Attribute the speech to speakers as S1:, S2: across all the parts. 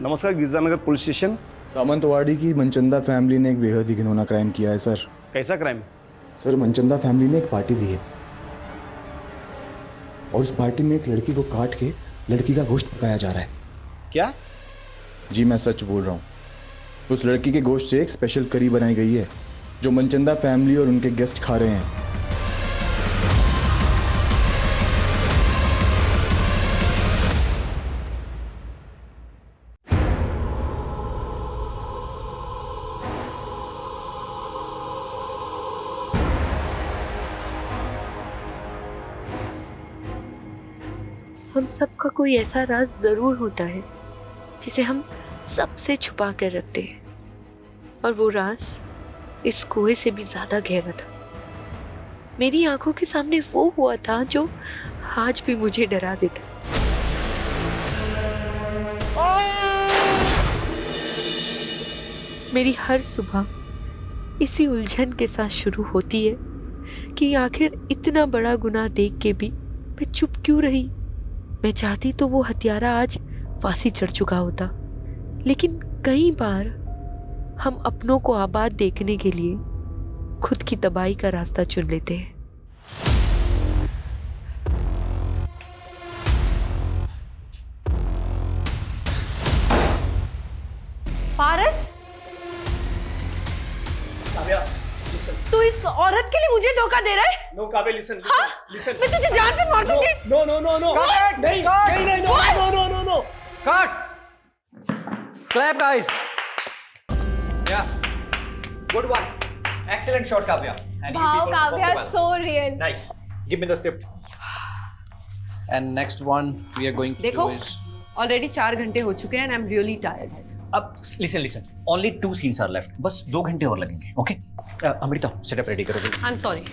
S1: नमस्कार, गिरजानगर police station.
S2: सामंतवाड़ी की Manchanda family ने एक बेहद ही घिनौना क्राइम किया है सर।
S1: कैसा क्राइम?
S2: सर, मनचंदा फैमिली ने एक पार्टी दी है और उस पार्टी में एक लड़की को काट के लड़की का गोश्त पकाया जा रहा है।
S1: क्या?
S2: जी मैं सच बोल रहा हूँ। उस लड़की के गोश्त से एक स्पेशल करी बनाई गई है जो मनचंदा फैमिली और उनके गेस्ट खा रहे हैं।
S3: हम सबका कोई ऐसा राज जरूर होता है जिसे हम सबसे छुपा कर रखते हैं, और वो राज इस कुएं से भी ज्यादा गहरा था। मेरी आंखों के सामने वो हुआ था जो आज भी मुझे डरा देता। मेरी हर सुबह इसी उलझन के साथ शुरू होती है कि आखिर इतना बड़ा गुनाह देख के भी मैं चुप क्यों रही। मैं चाहती तो वो हत्यारा आज फांसी चढ़ चुका होता, लेकिन कई बार हम अपनों को आबाद देखने के लिए खुद की तबाही का रास्ता चुन लेते हैं।
S4: पारस,
S1: काव्या, लिसन।
S4: तू इस औरत के लिए मुझे धोखा दे रहा है?
S1: No Kavya, listen.
S4: हाँ?
S1: लिसन।
S4: मैं तुझे जान से मार दूंगी।
S1: No no no no. नहीं नहीं नहीं, no no no no no.
S5: Cut! Clap, guys! Yeah. Good one. Excellent shot, Kavya. And you
S6: Wow,
S5: people
S6: Kavya,
S5: performed well.
S6: so real.
S5: Nice. Give me the script. And next one we are going to
S4: देखो,
S5: do is...
S4: already 4 घंटे हो चुके हैं and I'm really tired.
S5: अब listen. Only 2 scenes are left. बस 2 घंटे और लगेंगे. Okay? अमृता, setup ready करो जल्दी.
S4: I'm sorry.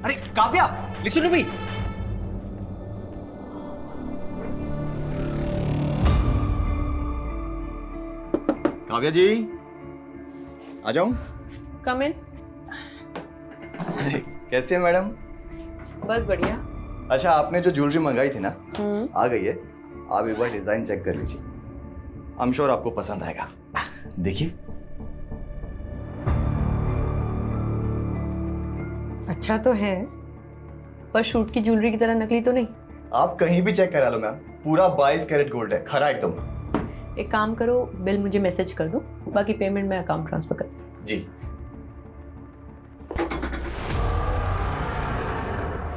S5: अरे Kavya, listen to me.
S2: Kavya जी, आ जाऊं?
S4: Come in.
S2: कैसे हैं मैडम?
S4: बस बढ़िया।
S2: अच्छा, आपने जो ज्वेलरी मंगाई थी ना, आ गई है। आप एक बार डिजाइन चेक कर लीजिए। आई एम श्योर आपको पसंद आएगा। देखिए।
S4: अच्छा तो है, पर शूट की ज्वेलरी की तरह नकली तो नहीं।
S2: आप कहीं भी चेक करा लो मैम, पूरा 22 कैरेट गोल्ड है, खरा एकदम।
S4: एक काम करो, बिल मुझे मैसेज कर दो, बाकी पेमेंट मैं अकाउंट ट्रांसफर कर दूँ।
S2: जी।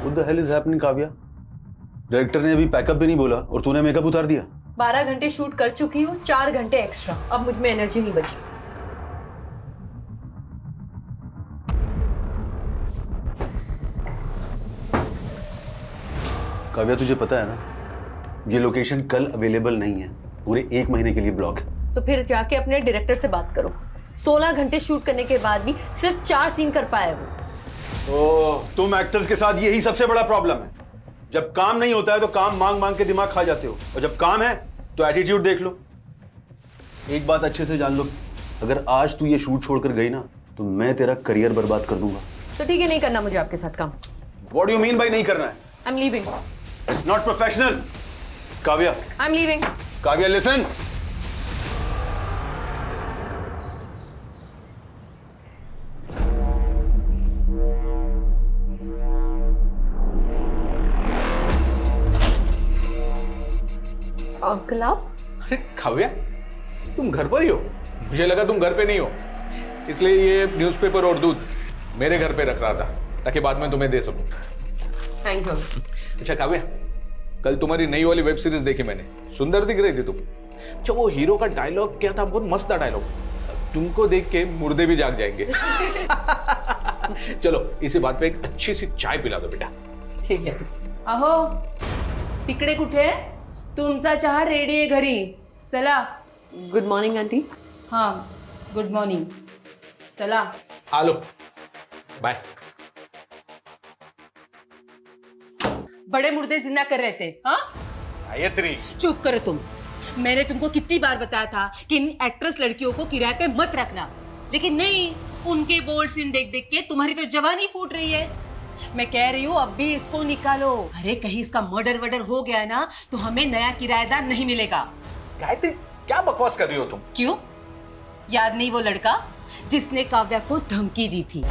S7: What the hell is happening, Kavya? Director ने अभी पैकअप भी नहीं बोला और तूने मेकअप उतार दिया।
S4: 12 घंटे शूट कर चुकी हूँ, 4 घंटे एक्स्ट्रा। अब मुझ में एनर्जी नहीं बची।
S7: काव्या, तुझे पता है ना, ये लोकेशन कल अवेलेबल नहीं है, पूरे 1 महीने के लिए ब्लॉक है।
S4: तो फिर जाके अपने डायरेक्टर से बात करो। 16 घंटे शूट करने के बाद भी सिर्फ 4 सीन कर पाया वो।
S7: ओह, तुम एक्टर्स के साथ यही सबसे बड़ा प्रॉब्लम है। जब काम नहीं होता है तो काम मांग मांग के दिमाग खा जाते हो, और जब काम है तो एटीट्यूड देख लो। एक बात अच्छे से जान लो, अगर आज तू ये शूट छोड़कर गई ना तो मैं तेरा करियर बर्बाद कर दूंगा।
S4: तो ठीक है, नहीं करना मुझे आपके साथ काम।
S7: What do you mean by नहीं करना है?
S4: I am leaving.
S7: It's not professional. Kavya,
S4: I am leaving.
S7: Kavya, listen.
S4: Uncle आप?
S8: अरे काव्या, तुम घर पर ही हो? मुझे लगा तुम घर पे नहीं हो, इसलिए ये न्यूज़पेपर और दूध मेरे घर पे रख रहा था ताकि बाद में तुम्हें दे सकूं।
S4: Thank you.
S8: अच्छा काव्या, कल तुम्हारी नई वाली वेब सीरीज देखी मैंने, सुंदर दिख रही थी तुम। अच्छा, वो हीरो का डायलॉग क्या था? बहुत मस्त था डायलॉग, तुमको देख के मुर्दे भी जाग जाएंगे। चलो इसी बात पे एक अच्छी सी चाय पिला दो बेटा।
S4: ठीक है।
S9: अहो, तिकडे कुठे? तुमचा चहा रेडी आहे घरी, चला।
S4: Good morning aunty.
S9: हाँ, गुड मॉर्निंग, चला।
S8: आ लो, बाय।
S9: बड़े मुर्दे जिंदा कर रहे थे, हाँ?
S8: गायत्री,
S9: चुप करो तुम। मैंने तुमको कितनी बार बताया था कि इन एक्ट्रेस लड़कियों को किराए पे मत रखना, लेकिन नहीं, उनके बोल्ड सीन देख देख के तुम्हारी तो जवानी फूट रही है। मैं कह रही हूँ अब भी इसको निकालो। अरे कहीं इसका मर्डर वर्डर हो गया ना तो हमें नया किराएदार नहीं मिलेगा।
S8: गायत्री क्या बकवास कर रही हो तुम?
S9: क्यों? याद नहीं वो लड़का जिसने काव्या को धमकी दी थी?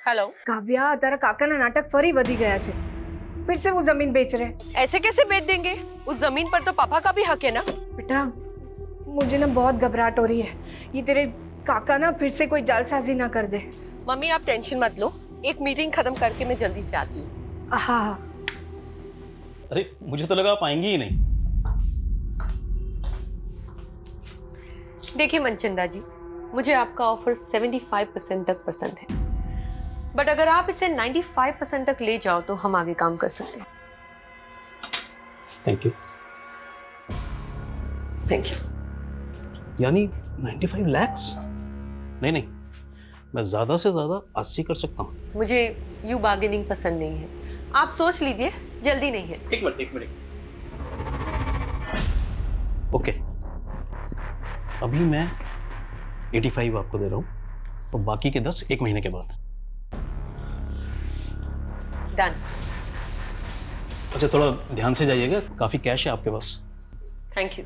S4: हेलो।
S6: કાવ્યા તારા કાકાના નાટક ફરી વધી ગયા છે फिर से वो जमीन बेच रहे हैं।
S4: ऐसे कैसे बेच देंगे? उस जमीन पर तो पापा का भी हक है ना।
S6: बेटा मुझे ना बहुत घबराहट हो रही है, ये तेरे काका ना फिर से कोई जालसाजी ना कर दे।
S4: मम्मी आप टेंशन मत लो, एक मीटिंग खत्म करके मैं जल्दी से आती हूँ।
S6: हाँ हाँ
S1: अरे मुझे तो लगा आप आएंगी ही नहीं।
S4: देखिए मनचंदा जी, मुझे आपका ऑफर 75% तक पसंद है, बट अगर आप इसे 95% तक ले जाओ तो हम आगे काम कर सकते हैं।
S1: Thank you.
S4: Thank you.
S1: यानी 95 lakhs? नहीं नहीं, मैं ज्यादा से ज्यादा 80 कर सकता हूँ।
S4: मुझे यू बार्गेनिंग पसंद नहीं है, आप सोच लीजिए, जल्दी नहीं है।
S1: एक मिनट। ओके, अभी मैं 85 आपको दे रहा हूँ और बाकी के 10 एक महीने के बाद।
S4: डन।
S1: अच्छा थोड़ा ध्यान से जाइएगा, काफी कैश है आपके पास।
S4: Thank you.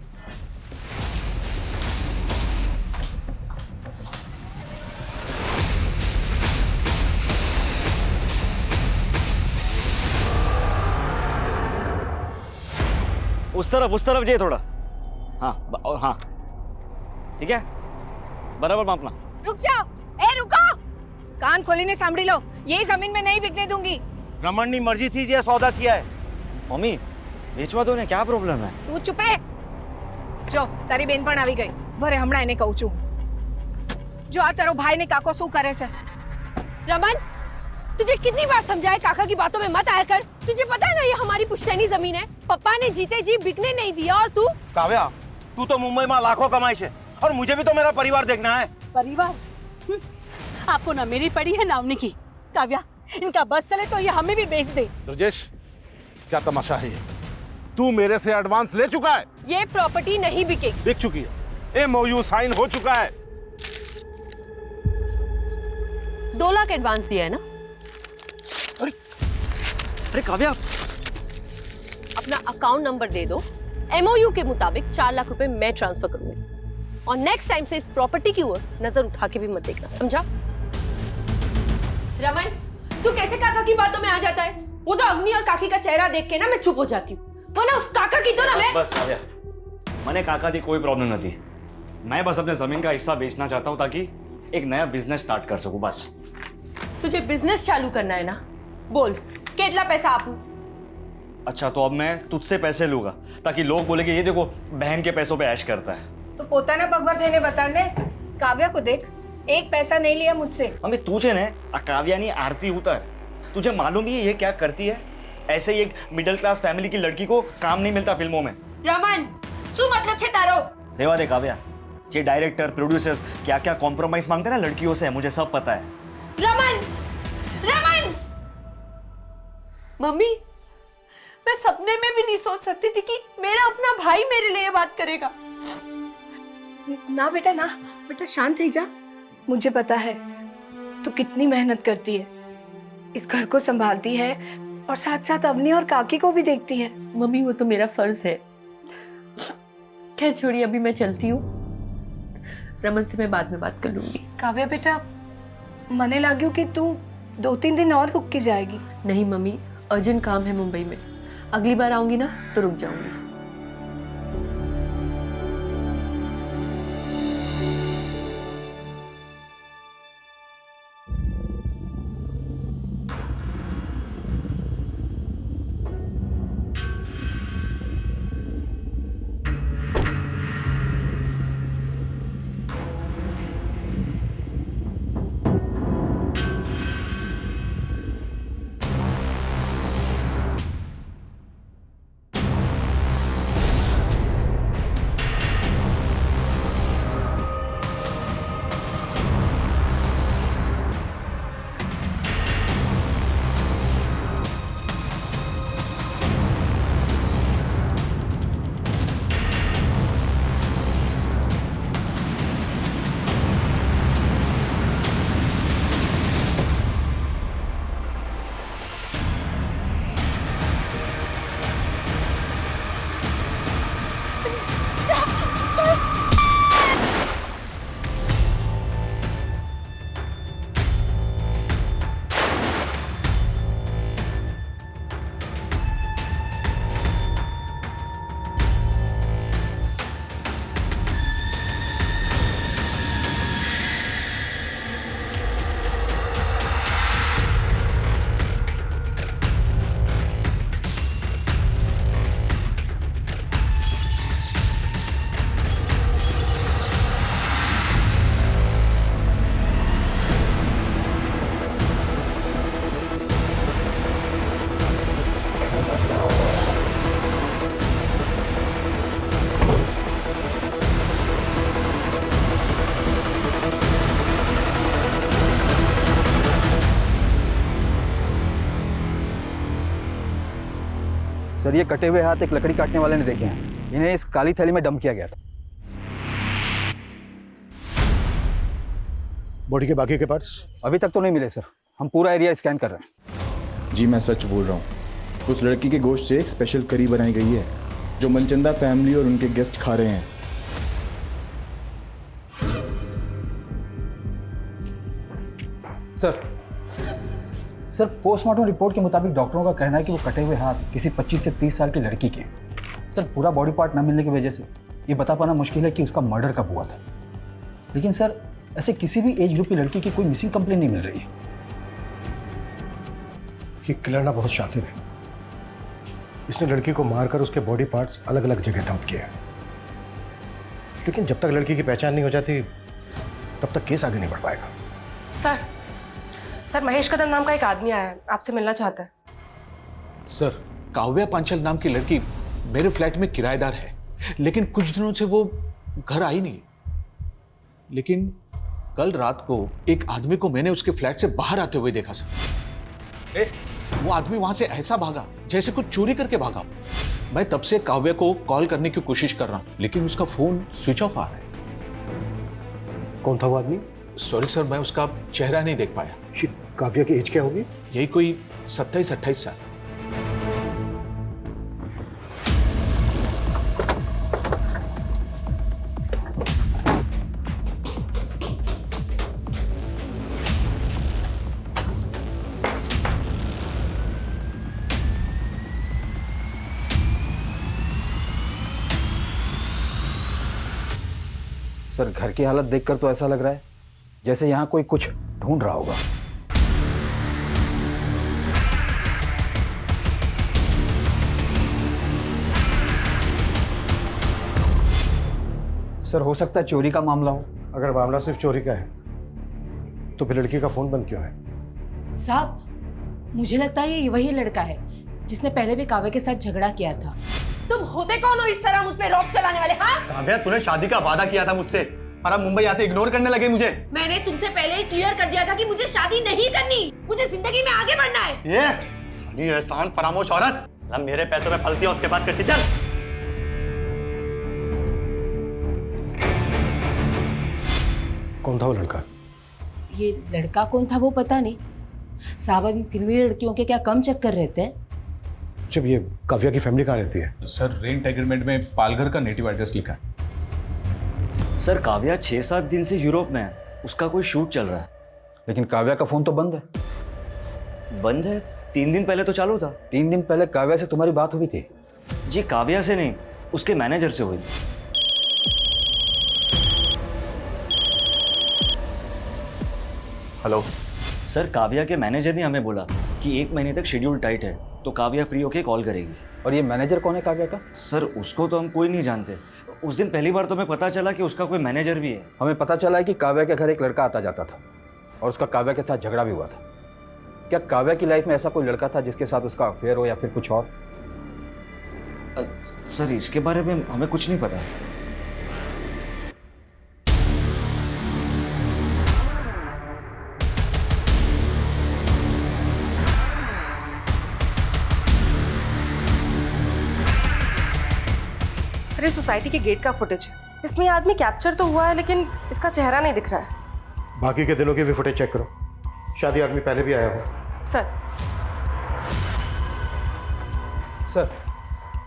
S5: उस तरफ जाइए थोड़ा। हाँ हाँ ठीक है, बराबर मापना।
S6: रुक जाओ, ए रुको, कान खोलीने सांभળી लो, ये जमीन में नहीं बिकने दूंगी।
S5: रमन की मर्जी थी जे सौदा किया है। मम्मी बेचवा दो ने, क्या प्रॉब्लम है?
S6: તું ચૂપ રે। જો તારી બેન પણ આવી ગઈ, ભરે હમણાં એને કહું છું। જો આ તારો ભાઈ ને કાકો શું કરે છે।
S4: रमन, तुझे कितनी बार समझाया काका की बातों में मत आया कर। तुझे पता है ना ये हमारी पुश्तैनी जमीन है, पापा ने जीते जी बिकने नहीं दिया। और तू
S5: काव्या, तू तो मुंबई में लाखों कमाई है और मुझे भी तो मेरा परिवार देखना है।
S10: परिवार आपको ना मेरी पड़ी है ना उनकी। काव्या, इनका बस चले तो ये हमें भी बेच दे।
S8: राजेश, क्या तमाशा है ये? तू मेरे से एडवांस ले चुका है।
S4: ये प्रॉपर्टी नहीं बिकेगी।
S8: बिक चुकी है, एमओयू साइन हो चुका है।
S4: 2 लाख एडवांस दिया है ना।
S5: अरे काव्या,
S4: अपना अकाउंट नंबर दे दो, एमओयू के मुताबिक 4 लाख रुपए मैं ट्रांसफर करूंगी। और नेक्स्ट टाइम से इस प्रॉपर्टी की ओर नजर उठा के भी मत देखना, समझा? रमन, तू कैसे काका की बातों में आ जाता है? वो तो अवनी और काकी का चेहरा देख के ना मैं चुप हो जाती हूँ, वरना उस काका की तो ना मैं।
S5: बस काव्या, मैंने काका की कोई प्रॉब्लम नहीं थी। मैं बस अपने जमीन का हिस्सा बेचना चाहता हूँ ताकि एक नया बिजनेस स्टार्ट कर सकूं बस।
S4: तुझे बिजनेस चालू करना है ना, बोल कितना पैसा आपू?
S5: अच्छा तो अब मैं तुझसे पैसे लूंगा ताकि लोग बोले कि ये देखो बहन के पैसों पे ऐश करता है।
S6: तो પોતાના પગભર થઈને બતાડને। કાવ્યા को देख, एक पैसा नहीं लिया मुझसे।
S5: मम्मी तुझे ने काव्यानी आरती उतर, तुझे मालूम ही है ये क्या करती है? ऐसे ही एक मिडिल क्लास फैमिली की लड़की को काम नहीं मिलता फिल्मों में।
S4: रमन, શું मतलब છે તારો?
S5: रेवा दे काव्या, ये डायरेक्टर प्रोड्यूसर्स क्या क्या कॉम्प्रोमाइज मांगते हैं ना लड़कियों से, मुझे सब पता है।
S4: रमन, रमन, मम्मी मैं सपने में भी नहीं सोच सकती थी कि मेरा अपना भाई मेरे लिए बात करेगा।
S6: ना बेटा ना, बेटा शांत रह जा। मुझे पता है तू कितनी मेहनत करती है, इस घर को संभालती है और साथ साथ अवनी और काकी को भी देखती है।
S4: मम्मी वो तो मेरा फर्ज है। खैर छोड़िए, अभी मैं चलती हूँ, रमन से मैं बाद में बात कर लूंगी।
S6: काव्या बेटा, मने लाग्યું कि तू 2-3 दिन और रुक के जाएगी।
S4: नहीं मम्मी, अर्जेंट काम है मुंबई में, अगली बार आऊंगी ना तो रुक जाऊंगी।
S11: सर, ये कटे हुए हाथ एक लकड़ी काटने वाले ने देखे हैं। इन्हें इस काली थैली में डंप किया गया था।
S12: बॉडी के बाकी के पार्ट्स
S11: अभी तक तो नहीं मिले सर, हम पूरा एरिया स्कैन कर रहे हैं।
S2: जी मैं सच बोल रहा हूँ, उस लड़की के गोश्त से एक स्पेशल करी बनाई गई है जो मनचंदा फैमिली और उनके गेस्ट खा रहे हैं।
S11: सर पोस्टमार्टम रिपोर्ट के मुताबिक डॉक्टरों का कहना है कि वो कटे हुए हाथ किसी 25 से 30 साल की लड़की के हैं। सर पूरा बॉडी पार्ट न मिलने की वजह से ये बता पाना मुश्किल है कि उसका मर्डर कब हुआ था। लेकिन सर ऐसे किसी भी एज ग्रुप की लड़की की कोई मिसिंग कंप्लेंट नहीं मिल रही है।
S12: ये किलर ना बहुत शातिर है। इसने लड़की को मारकर उसके बॉडी पार्ट्स अलग अलग जगह डंप किए, लेकिन जब तक लड़की की पहचान नहीं हो जाती तब तक केस आगे नहीं बढ़ पाएगा।
S6: सर महेश कदम नाम का एक आदमी आया है, आपसे मिलना चाहता है।
S8: सर काव्या पांचाल नाम की लड़की मेरे फ्लैट में किराएदार है, लेकिन कुछ दिनों से वो घर आई नहीं। लेकिन कल रात को एक आदमी को मैंने उसके फ्लैट से बाहर आते हुए देखा सर। वो आदमी वहां से ऐसा भागा जैसे कुछ चोरी करके भागा। मैं तब से काव्या को कॉल करने की कोशिश कर रहा हूं, लेकिन उसका फोन स्विच ऑफ आ रहा है।
S12: कौन था वो आदमी?
S8: सॉरी सर, मैं उसका चेहरा नहीं देख पाया।
S12: काव्या की एज क्या होगी?
S8: यही कोई 27-28 साल।
S11: सर घर की हालत देखकर तो ऐसा लग रहा है जैसे यहाँ कोई कुछ ढूंढ रहा होगा। सर हो सकता है चोरी का मामला हो।
S12: अगर मामला सिर्फ चोरी का है तो फिर लड़की का फोन बंद क्यों है?
S9: साहब मुझे लगता है ये वही लड़का है जिसने पहले भी काव्या के साथ झगड़ा किया था।
S4: तुम होते कौन हो इस तरह मुझ पे रौब चलाने वाले? हाँ,
S2: काव्या तूने शादी का वादा किया था मुझसे और अब मुंबई आते इग्नोर करने लगे मुझे।
S4: मैंने तुमसे पहले ही क्लियर कर दिया था कि मुझे शादी नहीं करनी, मुझे जिंदगी में आगे बढ़ना है।
S2: ये साली एहसान फरामोश औरत, साला मेरे पैसों में पलती है उसके बाद करती। चल
S12: कौन था वो लड़का?
S9: ये लड़का कौन था वो पता नहीं साहब। अभी फिल्मी लड़कियों के क्या कम चक्कर रहते हैं।
S12: जब ये काव्या की फैमिली कहाँ रहती है?
S8: सर रेंट एग्रीमेंट में पालघर का नेटिव एड्रेस लिखा है।
S5: सर काव्या 6-7 दिन से यूरोप में है, उसका कोई शूट चल रहा है।
S11: लेकिन काव्या का फोन तो बंद है।
S5: बंद है? 3 दिन पहले तो चालू था।
S11: 3 दिन पहले काव्या से तुम्हारी बात हुई थी?
S5: जी काव्या से नहीं, उसके मैनेजर से हुई थी।
S2: हेलो
S5: सर काव्या के मैनेजर ने हमें बोला कि 1 महीने तक शेड्यूल टाइट है, तो काव्या फ्री होके कॉल करेगी।
S11: और ये मैनेजर कौन है काव्या का?
S5: सर उसको तो हम कोई नहीं जानते। उस दिन पहली बार तो हमें पता चला कि उसका कोई मैनेजर भी है।
S11: हमें पता चला है कि काव्या के घर एक लड़का आता जाता था और उसका काव्या के साथ झगड़ा भी हुआ था। क्या काव्या की लाइफ में ऐसा कोई लड़का था जिसके साथ उसका अफेयर हो या फिर कुछ और?
S5: सर इसके बारे में हमें कुछ नहीं पता।
S6: सर ये सोसाइटी के गेट का फुटेज है, इसमें ये आदमी कैप्चर तो हुआ है लेकिन इसका चेहरा नहीं दिख रहा है।
S12: बाकी के दिनों की भी फुटेज चेक करो, शायद ये आदमी पहले भी आया हो।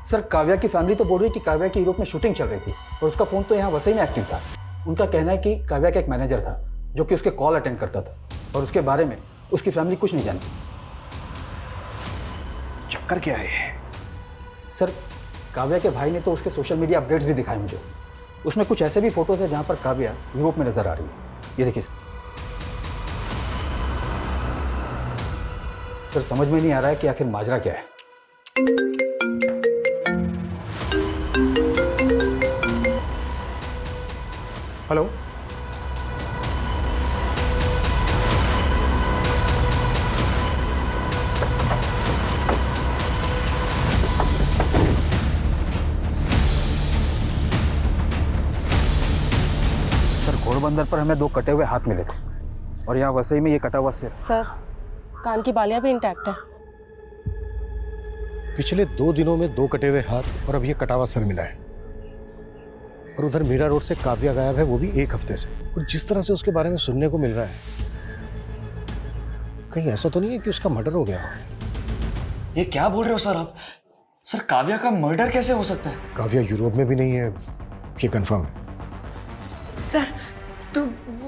S11: सर काव्या की फैमिली तो बोल रही है कि काव्या की यूरोप में शूटिंग चल रही थी और उसका फ़ोन तो यहाँ वसई में एक्टिव था। उनका कहना है कि काव्या का एक मैनेजर था जो कि उसके कॉल अटेंड करता था और उसके बारे में उसकी फैमिली कुछ नहीं जानती।
S12: चक्कर क्या है?
S11: सर काव्या के भाई ने तो उसके सोशल मीडिया अपडेट्स भी दिखाए मुझे। उसमें कुछ ऐसे भी फोटोज है जहाँ पर काव्या यूरोप में नजर आ रही है। ये देखिए सर समझ में नहीं आ रहा है कि आखिर माजरा क्या है।
S12: हेलो
S11: घोड़बंदर पर हमें 2 कटे हुए हाथ मिले थे और यहाँ वसई में ये कटा हुआ सिर।
S6: सर कान की बालियां भी इंटैक्ट है।
S12: पिछले 2 दिनों में 2 कटे हुए हाथ और अब ये कटा हुआ सर मिला है। और उधर मीरा रोड से काव्या गायब है, वो भी 1 हफ्ते से। और जिस तरह से उसके बारे में सुनने को मिल रहा है, कहीं ऐसा तो नहीं है कि उसका मर्डर हो गया हो?
S5: ये क्या बोल रहे हो सर आप? सर काव्या का मर्डर कैसे हो सकता है?
S12: काव्या यूरोप में भी नहीं है, ये कंफर्म है।
S6: सर तो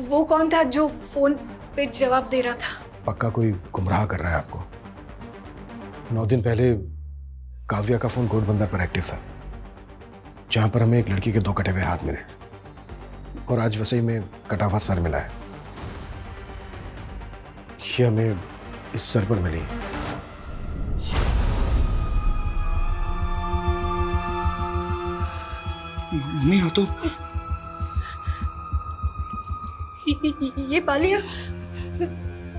S6: वो कौन था जो फोन पे जवाब दे रहा था?
S12: पक्का कोई गुमराह कर रहा है आपको। 9 दिन पहले काव्या का फोन घोड़बंदर पर एक्टिव था, जहां पर हमें एक लड़की के 2 कटे हुए हाथ मिले, और आज वसई में कटा हुआ सर मिला है। ये हमें इस सर पर मिली।
S5: मम्मी हाँ तो
S6: ये बालिया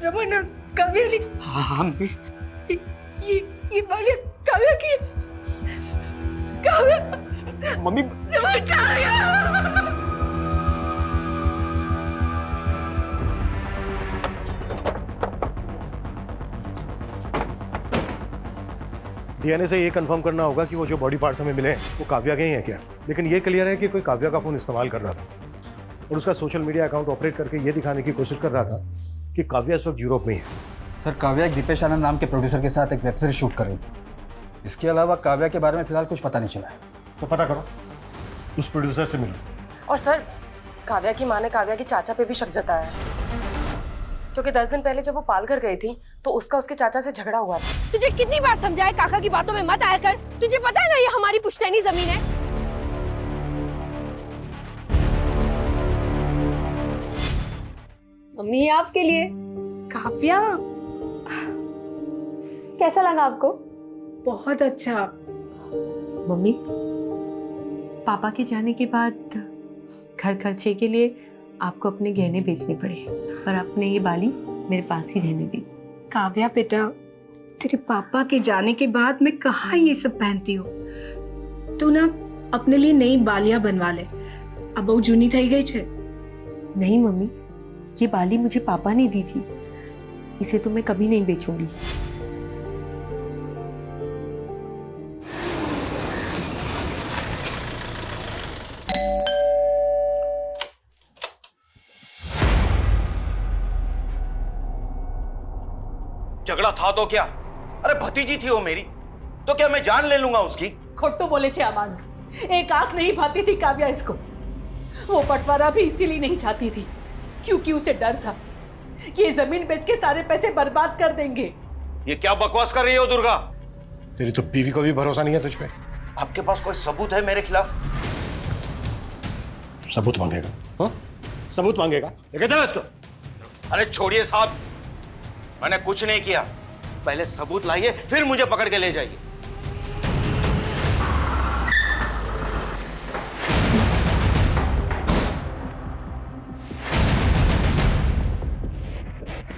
S6: रमन काव्या ने,
S5: हाँ मम्मी
S6: ये बालिया काव्या की, काव्या
S5: मम्मी
S6: रमन काव्या।
S12: डीएनए से ये कंफर्म करना होगा कि वो जो बॉडी पार्ट्स हमें मिले हैं वो काव्या के ही हैं क्या। लेकिन ये क्लियर है कि कोई काव्या का फोन इस्तेमाल कर रहा था और उसका सोशल मीडिया अकाउंट ऑपरेट करके ये दिखाने की कोशिश कर रहा था कि काव्या इस वक्त यूरोप में ही है।
S11: सर काव्या एक दीपेश आनंद नाम के प्रोड्यूसर के साथ एक वेब सीरीज शूट कर रही थी। इसके अलावा काव्या के बारे में फिलहाल कुछ पता नहीं चला है।
S12: तो पता करो, उस प्रोड्यूसर से मिलो।
S13: और सर काव्या की माँ ने काव्या के चाचा पे भी शक जताया है, क्योंकि 10 दिन पहले जब वो पालघर गई थी तो उसका उसके चाचा से झगड़ा हुआ था।
S4: तुझे कितनी बार समझाया काका की बातों में मत आया कर। तुझे पता है ना ये हमारी पुश्तैनी जमीन है। मम्मी आपके लिए।
S6: काव्या
S4: कैसा लगा आपको?
S6: बहुत अच्छा।
S3: मम्मी पापा के जाने के बाद घर खर्चे के लिए आपको अपने गहने बेचने पड़े, पर आपने ये बाली मेरे पास ही रहने दी।
S6: काव्या बेटा, तेरे पापा के जाने के बाद मैं कहाँ ये सब पहनती हूँ। तू ना अपने लिए नई बालियां बनवा ले, अब वो जूनी थई गई छे।
S3: नहीं मम्मी, ये बाली मुझे पापा ने दी थी, इसे तो मैं कभी नहीं बेचूंगी।
S7: झगड़ा था तो क्या? अरे भतीजी थी वो मेरी, तो क्या मैं जान ले लूंगा उसकी?
S10: खोटू बोले छे मानुस, एक आंख नहीं भाती थी काव्या इसको। वो बंटवारा भी इसीलिए नहीं चाहती थी क्योंकि उसे डर था कि ये जमीन बेच के सारे पैसे बर्बाद कर देंगे।
S7: ये क्या बकवास कर रही हो दुर्गा?
S12: तेरी तो बीवी को भी भरोसा नहीं है तुझ पे।
S7: आपके पास कोई सबूत है मेरे खिलाफ?
S12: सबूत मांगेगा? हाँ सबूत मांगेगा, लेके चलो इसको।
S7: अरे छोड़िए साहब, मैंने कुछ नहीं किया। पहले सबूत लाइए, फिर मुझे पकड़ के ले जाइए।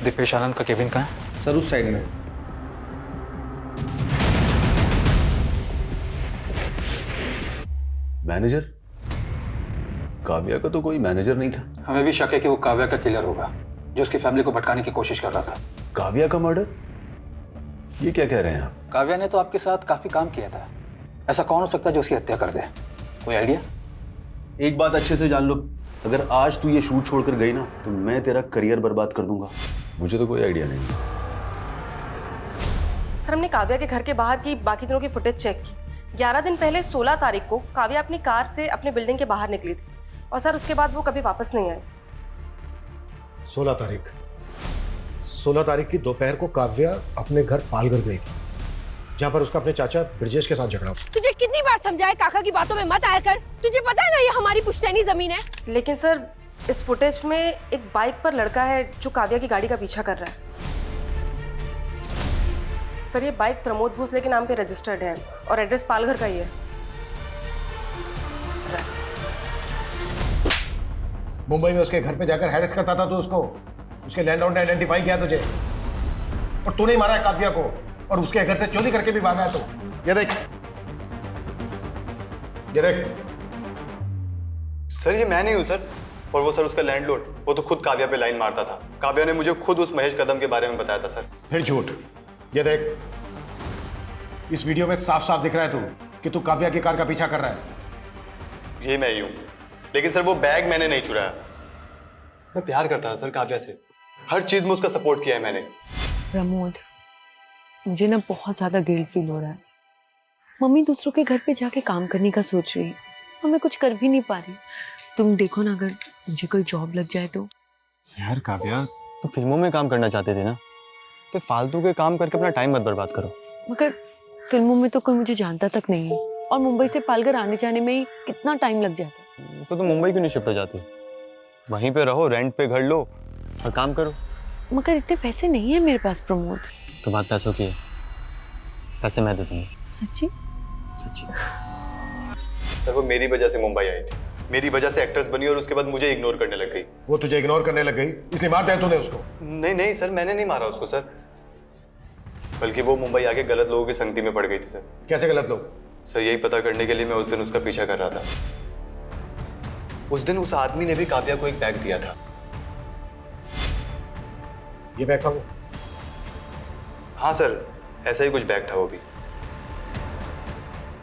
S11: दीपेश आनंद का केबिन कहाँ है?
S2: सर उस साइड में।
S7: मैनेजर? काव्या का तो कोई मैनेजर नहीं था।
S11: हमें भी शक है कि वो काव्या का किलर होगा जो उसकी फैमिली को भटकाने की कोशिश कर रहा था।
S7: काव्या का मर्डर? ये क्या कह रहे हैं आप?
S11: काव्या ने तो आपके साथ काफी काम किया था, ऐसा कौन हो सकता है जो उसकी हत्या कर दे? कोई आइडिया?
S7: एक बात अच्छे से जान लो, अगर आज तू ये शूट छोड़कर गई ना तो मैं तेरा करियर बर्बाद कर दूंगा। मुझे तो कोई आइडिया नहीं।
S13: सर हमने काव्या के घर के बाहर की बाकी दिनों की फुटेज चेक की। 11 दिन पहले 16 तारीख को काव्या अपनी कार से अपने बिल्डिंग के बाहर निकली थी और सर उसके बाद वो कभी वापस नहीं आई।
S12: 16 तारीख की दोपहर को काव्या अपने घर पालघर गई थी, जहां पर उसका अपने चाचा ब्रजेश के साथ झगड़ा हुआ।
S4: तुझे कितनी बार समझाया काका की बातों में मत आया कर। तुझे पता है ना ये हमारी पुश्तैनी जमीन है।
S13: लेकिन सर इस फुटेज में एक बाइक पर लड़का है जो काव्या की गाड़ी का पीछा कर रहा है। सर ये बाइक प्रमोद भोसले के नाम पे रजिस्टर्ड है और एड्रेस पालघर का ही है।
S12: मुंबई में उसके घर पे जाकर हैरेस करता था तो उसके लैंडलॉर्ड ने आइडेंटिफाई किया तुझे, और तूने ही मारा है काव्या को और उसके घर से चोरी करके भी भागा है। तो ये देख
S2: सर ये मैं नहीं हूँ सर, और वो सर उसका लैंडलॉर्ड, वो तो खुद काव्या पे लाइन मारता था। काव्या ने मुझे खुद उस महेश कदम के बारे में बताया था सर।
S12: फिर झूठ। ये देख इस वीडियो में साफ साफ दिख रहा है कि तू काव्या की कार का पीछा कर रहा है।
S2: ये मैं ही हूँ, लेकिन सर वो बैग मैंने नहीं चुराया। मैं प्यार करता था सर काव्या से, हर चीज में उसका सपोर्ट किया है मैंने।
S3: प्रमोद, मुझे ना बहुत ज्यादा गिल्ट फील हो रहा है। मम्मी दूसरों के घर पे जाके काम करने का सोच रही है और मैं कुछ कर भी नहीं पा रही। तुम देखो ना, अगर मुझे कोई जॉब लग जाए तो।
S2: यार काव्या, तो फिल्मों में काम करना चाहते थे ना, तो फालतू के काम करके अपना टाइम मत बर्बाद करो।
S3: मगर फिल्मों में तो कोई मुझे जानता तक नहीं है और मुंबई से पालघर आने जाने में ही कितना टाइम लग जाता है।
S2: तो मुंबई क्यों नहीं शिफ्ट हो जाती? वहीं पे रहो, रेंट पे घर लो और काम करो।
S3: मगर इतने पैसे नहीं है मेरे पास प्रमोद।
S2: तो बात पैसों की है, पैसे मैं दे दूंगा।
S3: सच्ची?
S2: सच्ची। सर वो मेरी वजह से मुंबई आई थी, मेरी वजह से एक्ट्रेस बनी और उसके बाद मुझे इग्नोर करने लग गई।
S12: वो तुझे इग्नोर करने लग गई इसलिए मार दिया तूने उसको?
S2: नहीं नहीं सर, मैंने नहीं मारा उसको सर, बल्कि वो मुंबई आके गलत लोगों की संगति में पड़ गई थी सर।
S12: कैसे गलत लोग?
S2: सर यही पता करने के लिए मैं उस दिन उसका पीछा कर रहा था। उस दिन उस आदमी ने भी काव्या को एक बैग दिया था।
S12: ये बैग था वो?
S2: हाँ सर, ऐसा ही कुछ बैग था वो भी।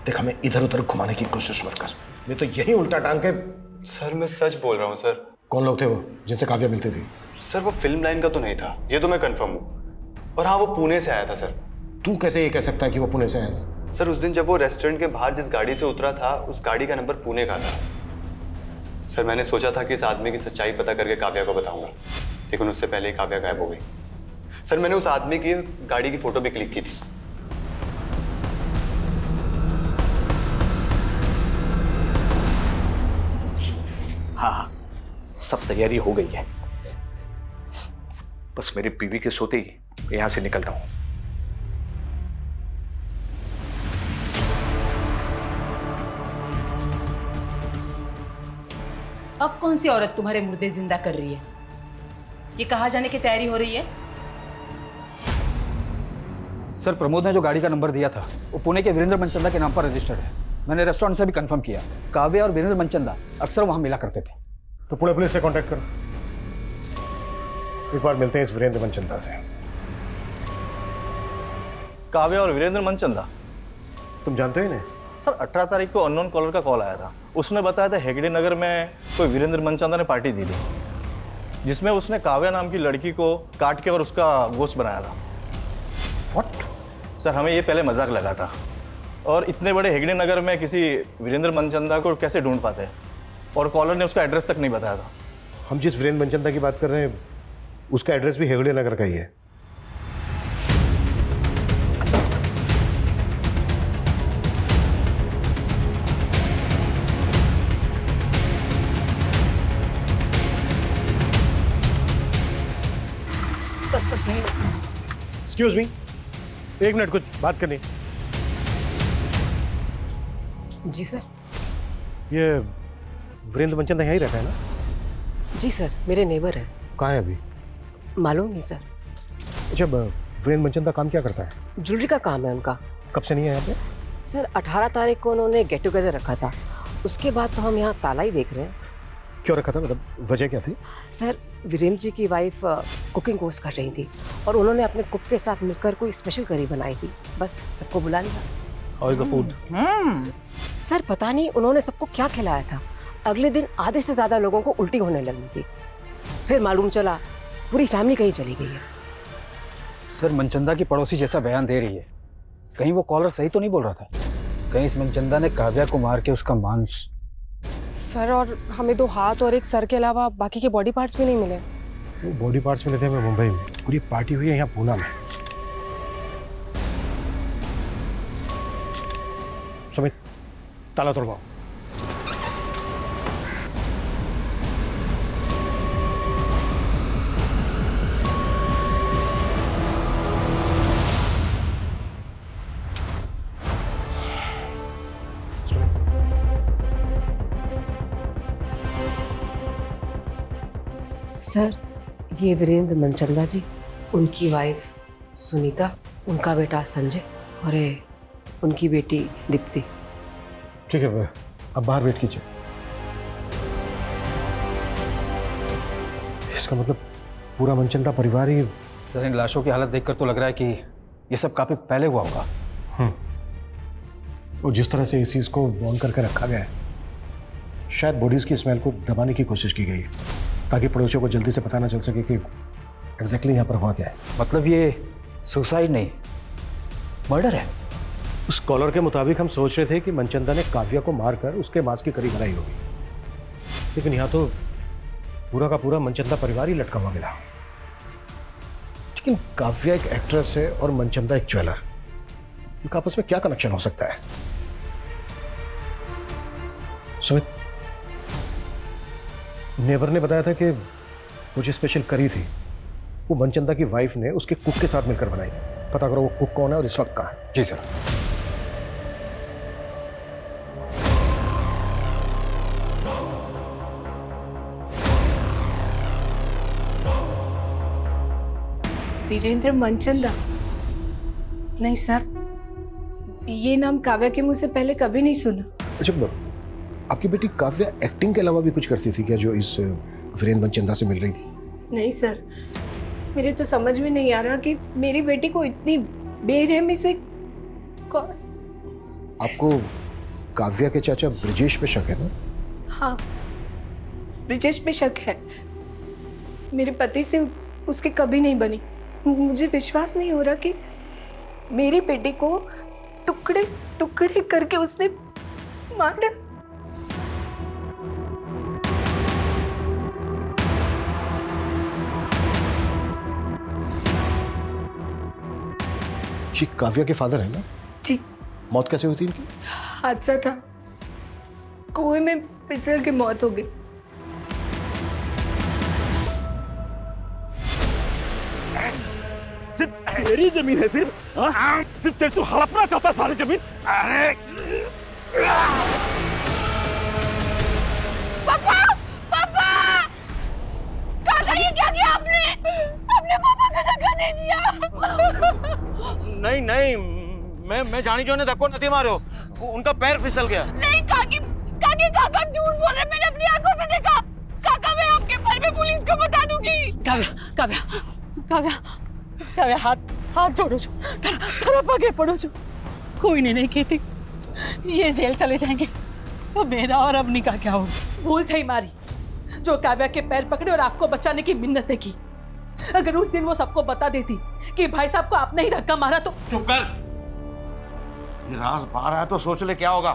S12: देख, हमें इधर उधर घुमाने की कोशिश मत कर, नहीं तो यही उल्टा टांग के।
S2: सर मैं सच बोल रहा हूँ सर।
S12: कौन लोग थे वो जिनसे काव्या मिलती थी?
S2: सर वो फिल्म लाइन का तो नहीं था, ये तो मैं कंफर्म हूँ। और हाँ, वो पुणे से आया था सर।
S12: तू कैसे ये कह सकता है कि वो पुणे से आया था?
S2: सर उस दिन जब वो रेस्टोरेंट के बाहर जिस गाड़ी से उतरा था, उस गाड़ी का नंबर पुणे का था। सर मैंने सोचा था कि इस आदमी की सच्चाई पता करके काव्या को बताऊंगा, लेकिन उससे पहले ही काव्या गायब हो गई। सर मैंने उस आदमी की गाड़ी की फोटो भी क्लिक की थी।
S8: हाँ, सब तैयारी हो गई है, बस मेरी बीवी के सोते ही यहां से निकलता हूं।
S9: अब कौन सी औरत तुम्हारे मुर्दे जिंदा कर रही है? ये कहाँ जाने की तैयारी हो रही है?
S11: सर, प्रमोद ने जो गाड़ी का नंबर दिया था वो पुणे के वीरेंद्र मनचंदा के नाम पर रजिस्टर्ड है। मैंने रेस्टोरेंट से भी कंफर्म किया, काव्या और वीरेंद्र मनचंदा अक्सर वहां मिला करते थे।
S12: तो पुणे पुलिस से कांटेक्ट करो, एक बार मिलते हैं इस वीरेंद्र मनचंदा से।
S14: काव्या और वीरेंद्र मनचंदा,
S12: तुम जानते हो इन्हें?
S14: सर 18 तारीख को अननोन कॉलर का कॉल आया था। उसने बताया था हेगड़े नगर में कोई वीरेंद्र मनचंदा ने पार्टी दी थी, जिसमें उसने काव्या नाम की लड़की को काट के और उसका गोश्त बनाया था।
S12: What?
S14: सर हमें ये पहले मजाक लगा था, और इतने बड़े हेगड़े नगर में किसी वीरेंद्र मनचंदा को कैसे ढूंढ पाते, और कॉलर ने उसका एड्रेस तक नहीं बताया था।
S12: हम जिस वीरेंद्र मनचंदा की बात कर रहे हैं उसका एड्रेस भी हेगड़े नगर का ही है।
S6: बस यही।
S12: एक्सक्यूज मी, एक मिनट, कुछ बात करनी।
S15: जी सर।
S12: ये वीरेंद्र मनचंदा यहीं रहता है ना?
S15: जी सर, मेरे नेबर हैं।
S12: कहाँ है अभी?
S15: मालूम नहीं सर।
S12: अच्छा, वीरेंद्र मनचंदा काम क्या करता है?
S15: ज्वेलरी का काम है उनका।
S12: कब से नहीं है यहाँ पे?
S15: सर 18 तारीख को उन्होंने गेट टुगेदर रखा था, उसके बाद तो हम यहाँ ताला ही देख रहे हैं।
S12: क्यों रखा था, मतलब वजह क्या थी?
S15: सर वीरेंद्र जी की वाइफ कुकिंग कोर्स कर रही थी और उन्होंने अपने कुक के साथ मिलकर कोई स्पेशल करी बनाई थी, बस सबको बुला लिया।
S14: How is the food?
S15: Sir पता नहीं उन्होंने सबको क्या खिलाया था, अगले दिन आधे से ज़्यादा लोगों को उल्टी होने लगी थी। फिर मालूम चला पूरी फैमिली कहीं चली गई है।
S11: सर मनचंदा की पड़ोसी जैसा बयान दे रही है, कहीं वो कॉलर सही तो नहीं बोल रहा था? कहीं इस मनचंदा ने काव्या को मार के उसका मांस?
S13: सर, और हमें 2 हाथ और 1 सर के अलावा बाकी के बॉडी पार्ट्स भी नहीं मिले।
S12: वो बॉडी पार्ट्स मिले थे हमें मुंबई में, पूरी पार्टी हुई है यहाँ पूना में। सुमित, ताला तोड़वाओ।
S15: सर ये वीरेंद्र मनचंदा जी, उनकी वाइफ सुनीता, उनका बेटा संजय और ये उनकी बेटी दीप्ति।
S12: ठीक है, अब बाहर वेट कीजिए। इसका मतलब पूरा मनचंदा परिवार ही।
S11: सर इन लाशों की हालत देखकर तो लग रहा है कि ये सब काफी पहले हुआ होगा।
S12: और जिस तरह इस चीज़ को ऑन करके रखा गया है, शायद बॉडीज़ की स्मेल को दबाने की कोशिश की गई है ताकि पड़ोसियों को जल्दी से पता ना चल सके कि एग्जैक्टली यहाँ पर हुआ क्या है।
S11: मतलब ये सुसाइड नहीं, मर्डर है।
S12: उस कॉलर के मुताबिक हम सोच रहे थे कि मनचंदा ने काव्या को मारकर उसके मांस की करी बनाई होगी, लेकिन यहाँ तो पूरा का पूरा मनचंदा परिवार ही लटका हुआ मिला। लेकिन काव्या एक एक्ट्रेस है और मनचंदा एक ज्वेलर, इनका आपस में क्या कनेक्शन हो सकता है? सुमित, नेबर ने बताया था कि वो जो स्पेशल करी थी वो मनचंदा की वाइफ ने उसके कुक के साथ मिलकर बनाई थी। पता करो वो कुक कौन है और इस वक्त कहाँ है।
S11: जी सर।
S6: वीरेंद्र मनचंदा? नहीं सर, ये नाम काव्या के मुंह से पहले कभी नहीं सुना।
S12: अच्छा, आपकी बेटी काव्या एक्टिंग के अलावा भी कुछ करती थी क्या जो इस वीरेंद्र मनचंदा से मिल रही थी?
S6: नहीं सर, मेरे तो समझ में नहीं आ रहा कि मेरी बेटी को इतनी बेरहमी से कौन।
S12: आपको काव्या के चाचा ब्रिजेश पे शक है ना?
S6: हाँ, ब्रिजेश पे शक है। मेरे पति से उसकी कभी नहीं बनी। मुझे विश्वास नहीं हो रहा कि मेरी बेटी को टुकड़े टुकड़े करके उसने मार डाला।
S12: जी, काव्या के फादर है ना?
S6: जी।
S12: मौत कैसे हुई थी इनकी?
S6: हादसा था, कुएं में फिसल के मौत हो गई।
S5: सिर्फ मेरी जमीन है, सिर्फ तेरे तू हड़पना चाहता सारी जमीन। अरे
S4: पापा, पापा, काका ये क्या किया आपने? अपने पापा का धक्का दे दिया।
S14: नहीं नहीं, मैं जानी जो ने धक्को नहीं मारो, उनका पैर फिसल गया।
S4: नहीं काकी, काका झूठ बोल रहे, मैंने अपनी आंखों से देखा। काका मैं आपके पैर में पुलिस को बता दूंगी।
S10: काव्या हाथ जोड़ो जो, तरफ आगे पड़ो जो। कोई नहीं कहती ये जेल चले जाएंगे तो मेरा और अवनी का क्या होगा? भूल थी मारी जो काव्या के पैर पकड़े और आपको बचाने की मिन्नतें की। अगर उस दिन वो सबको बता देती कि भाई साहब को आपने ही धक्का मारा तो।
S14: चुप कर, ये राज बाहर आया तो सोच ले क्या होगा।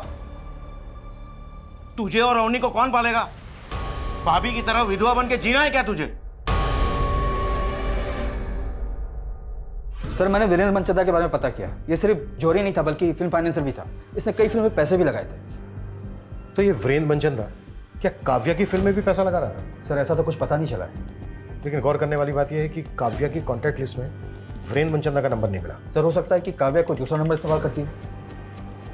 S14: तुझे और अवनी को कौन पालेगा? भाभी की तरह विधवा बन के जीना है क्या तुझे?
S11: सर, मैंने वीरेंद्र मनचंदा के बारे में पता किया। ये सिर्फ जोरी नहीं था बल्कि फिल्म फाइनेंसर भी था। इसने कई फिल्मों में पैसे भी लगाए थे।
S12: तो ये वीरेंद्र मनचंदा क्या काव्या की फिल्म में भी पैसा लगा रहा था?
S11: सर, ऐसा तो कुछ पता नहीं चला है।
S12: लेकिन गौर करने वाली बात यह है कि काव्या की कॉन्टैक्ट लिस्ट में वीरेंद्र मनचंदा का नंबर नहीं मिला।
S11: सर, हो सकता है कि काव्या को दूसरा नंबर इस्तेमाल करती है।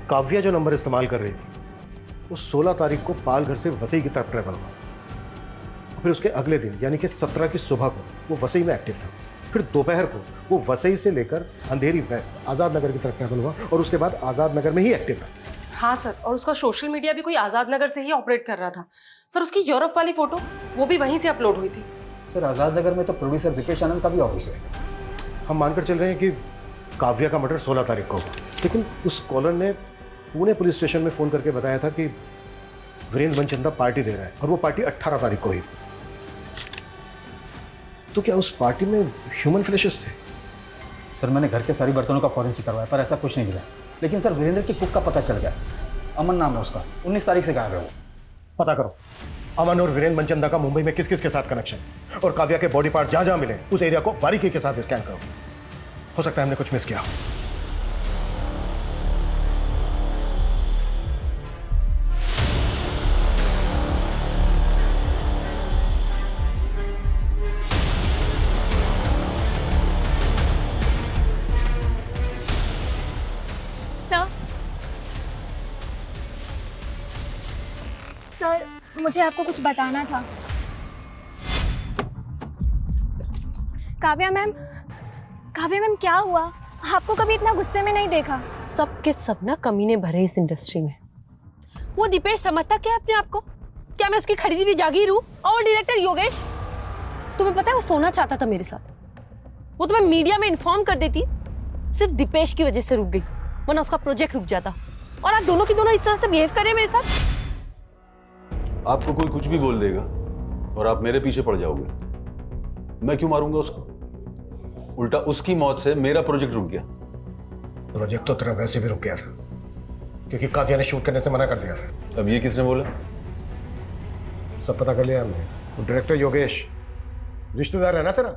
S12: काव्या जो नंबर इस्तेमाल कर रही थी वो 16 तारीख को पाल घर से वसई की तरफ ट्रेवल हुआ। फिर उसके अगले दिन यानी कि 17 की सुबह को वो वसई में एक्टिव था। फिर दोपहर को वो वसई से लेकर अंधेरी वेस्ट आज़ाद नगर की तरफ ट्रेवल हुआ और उसके बाद आज़ाद नगर में ही एक्टिव रहा।
S13: हाँ सर, और उसका सोशल मीडिया भी कोई आज़ाद नगर से ही ऑपरेट कर रहा था। सर, उसकी यूरोप वाली फोटो वो भी वहीं से अपलोड हुई थी।
S11: सर, आज़ाद नगर में तो प्रोड्यूसर दीपेश आनंद का भी ऑफिस है।
S12: हम मानकर चल रहे हैं कि काव्या का मर्डर 16 तारीख को हुआ, लेकिन उस कॉलर ने पुणे पुलिस स्टेशन में फ़ोन करके बताया था कि वीरेंद्र मनचंदा पार्टी दे रहा है और वो पार्टी 18 तारीख को हुई। तो क्या उस पार्टी में ह्यूमन फ्लैशेस थे?
S11: सर, मैंने घर के सारी बर्तनों का फॉरेंसिक करवाया पर ऐसा कुछ नहीं मिला। लेकिन सर, वीरेंद्र की कुक का पता चल गया। अमन नाम है उसका, 19 तारीख से गायब है वो।
S12: पता करो अमन और वीरेंद्र मनचंदा का मुंबई में किस किस के साथ कनेक्शन, और काव्या के बॉडी पार्ट जहां जहां मिले उस एरिया को बारीकी के साथ स्कैन करो। हो सकता है हमने कुछ मिस किया।
S16: सर, मुझे आपको कुछ बताना था। काव्या मैम, क्या हुआ? आपको कभी इतना गुस्से में नहीं देखा।
S4: सब के सब ना कमीने भरे इस इंडस्ट्री में। वो दीपेश समझता क्या अपने आप को? क्या मैं उसकी खरीदी हुई जागीर हूँ? और डायरेक्टर योगेश, तुम्हें पता है वो सोना चाहता था मेरे साथ। वो तुम्हें मीडिया में इन्फॉर्म कर देती, सिर्फ दीपेश की वजह से रुक गई, वरना उसका प्रोजेक्ट रुक जाता। और आप दोनों की दोनों इस तरह से बिहेव कर रहे हैं मेरे साथ।
S7: आपको कोई कुछ भी बोल देगा और आप मेरे पीछे पड़ जाओगे। मैं क्यों मारूंगा उसको? उल्टा उसकी मौत से मेरा प्रोजेक्ट रुक गया।
S12: प्रोजेक्ट तो तेरा वैसे भी रुक गया था क्योंकि काव्या ने शूट करने से मना कर दिया था।
S7: अब ये किसने बोला?
S12: सब पता कर लिया हमने। वो डायरेक्टर योगेश रिश्तेदार है ना तेरा,